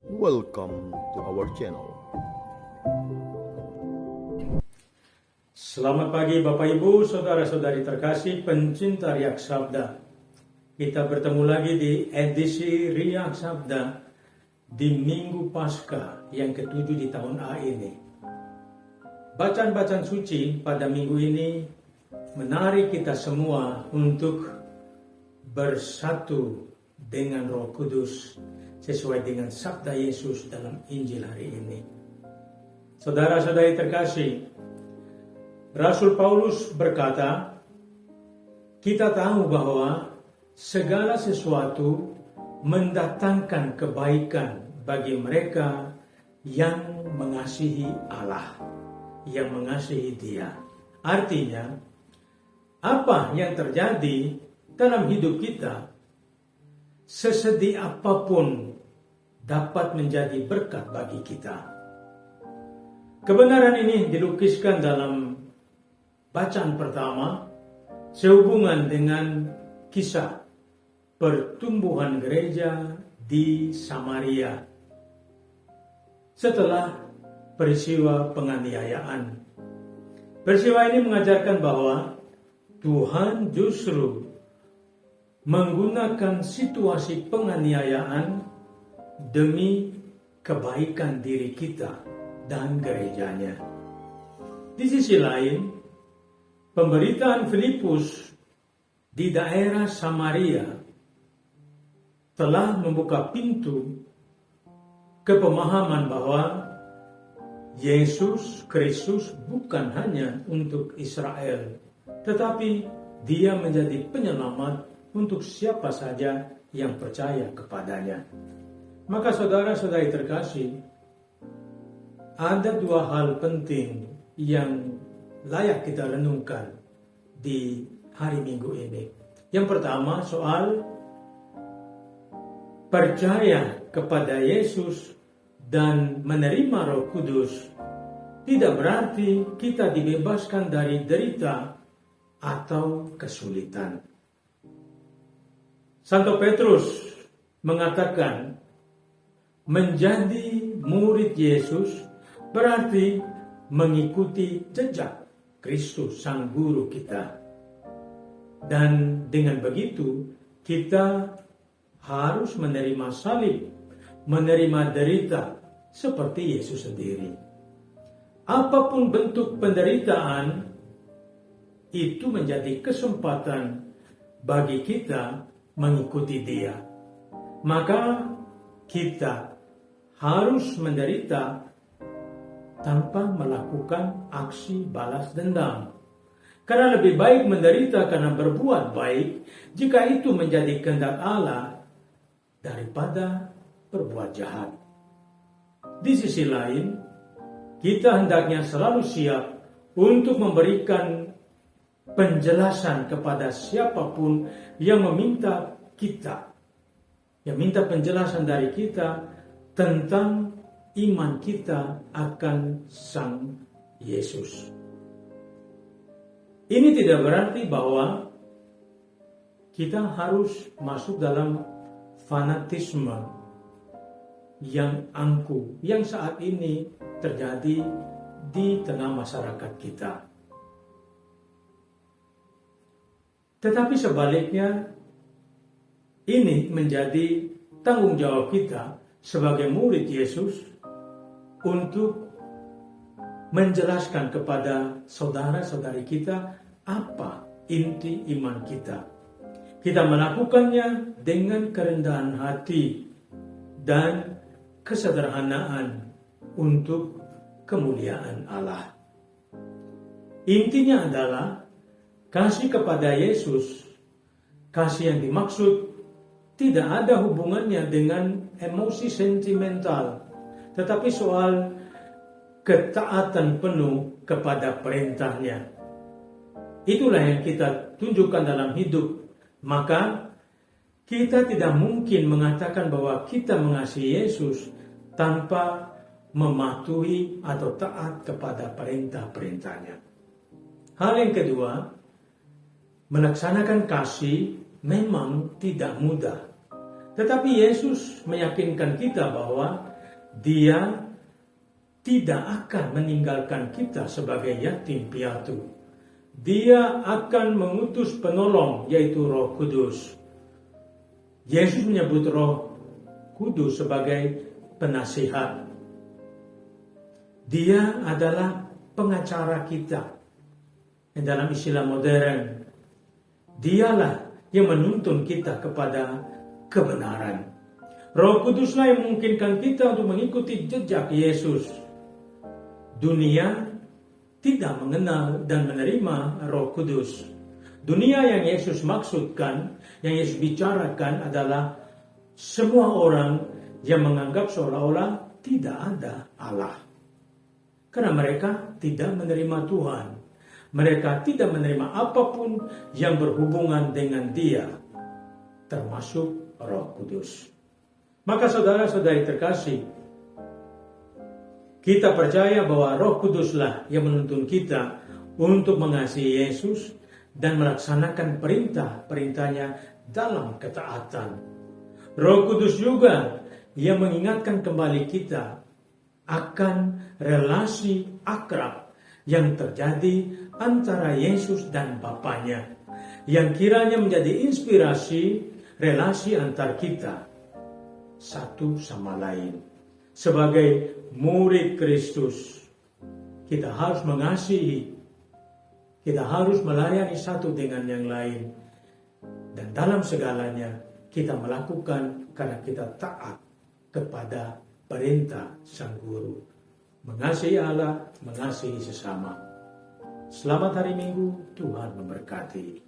Welcome to our channel. Selamat pagi Bapak Ibu, Saudara-saudari terkasih, pencinta Riak Sabda. Kita bertemu lagi di edisi Riak Sabda di Minggu Paskah yang ke-7 di tahun A ini. Bacaan-bacaan suci pada minggu ini menarik kita semua untuk bersatu dengan Roh Kudus sesuai dengan sabda Yesus dalam Injil hari ini. Saudara-saudari terkasih, Rasul Paulus berkata, kita tahu bahwa segala sesuatu mendatangkan kebaikan bagi mereka yang mengasihi Allah, yang mengasihi Dia. Artinya, apa yang terjadi dalam hidup kita, sesedih apapun dapat menjadi berkat bagi kita. Kebenaran ini dilukiskan dalam bacaan pertama sehubungan dengan kisah pertumbuhan gereja di Samaria setelah peristiwa penganiayaan. Peristiwa ini mengajarkan bahwa Tuhan justru menggunakan situasi penganiayaan demi kebaikan diri kita dan gerejanya. Di sisi lain, pemberitaan Filipus di daerah Samaria telah membuka pintu kepemahaman bahwa Yesus Kristus bukan hanya untuk Israel, tetapi Dia menjadi penyelamat untuk siapa saja yang percaya kepadanya. Maka saudara-saudari terkasih, ada dua hal penting yang layak kita renungkan di hari Minggu ini. Yang pertama soal percaya kepada Yesus dan menerima Roh Kudus tidak berarti kita dibebaskan dari derita atau kesulitan. Santo Petrus mengatakan menjadi murid Yesus berarti mengikuti jejak Kristus sang guru kita. Dan dengan begitu kita harus menerima salib, menerima derita seperti Yesus sendiri. Apapun bentuk penderitaan, itu menjadi kesempatan bagi kita mengikuti Dia. Maka kita harus menderita tanpa melakukan aksi balas dendam. Karena lebih baik menderita karena berbuat baik jika itu menjadi kehendak Allah daripada berbuat jahat. Di sisi lain, kita hendaknya selalu siap untuk memberikan penjelasan kepada siapapun yang meminta kita, yang minta penjelasan dari kita tentang iman kita akan Sang Yesus. Ini tidak berarti bahwa kita harus masuk dalam fanatisme yang angkuh, yang saat ini terjadi di tengah masyarakat kita. Tetapi sebaliknya, ini menjadi tanggung jawab kita sebagai murid Yesus untuk menjelaskan kepada saudara-saudari kita apa inti iman kita. Kita melakukannya dengan kerendahan hati dan kesederhanaan untuk kemuliaan Allah. Intinya adalah kasih kepada Yesus, kasih yang dimaksud tidak ada hubungannya dengan emosi sentimental, tetapi soal ketaatan penuh kepada perintahnya. Itulah yang kita tunjukkan dalam hidup. Maka kita tidak mungkin mengatakan bahwa kita mengasihi Yesus tanpa mematuhi atau taat kepada perintah-perintahnya. Hal yang kedua, melaksanakan kasih memang tidak mudah. Tetapi Yesus meyakinkan kita bahwa Dia tidak akan meninggalkan kita sebagai yatim piatu. Dia akan mengutus penolong, yaitu Roh Kudus. Yesus menyebut Roh Kudus sebagai penasihat. Dia adalah pengacara kita. Dalam istilah modern, dialah yang menuntun kita kepada kebenaran. Roh Kuduslah yang memungkinkan kita untuk mengikuti jejak Yesus. Dunia tidak mengenal dan menerima Roh Kudus. Dunia yang Yesus maksudkan, yang Yesus bicarakan adalah semua orang yang menganggap seolah-olah tidak ada Allah. Karena mereka tidak menerima Tuhan. Mereka tidak menerima apapun yang berhubungan dengan Dia, termasuk Roh Kudus. Maka saudara-saudari terkasih, kita percaya bahwa Roh Kuduslah yang menuntun kita untuk mengasihi Yesus dan melaksanakan perintah-perintahnya dalam ketaatan. Roh Kudus juga yang mengingatkan kembali kita akan relasi akrab yang terjadi antara Yesus dan Bapanya, yang kiranya menjadi inspirasi relasi antar kita satu sama lain. Sebagai murid Kristus, kita harus mengasihi, kita harus melayani satu dengan yang lain, dan dalam segalanya kita melakukan karena kita taat kepada perintah Sang Guru. Mengasihi Allah, mengasihi sesama. Selamat hari Minggu, Tuhan memberkati.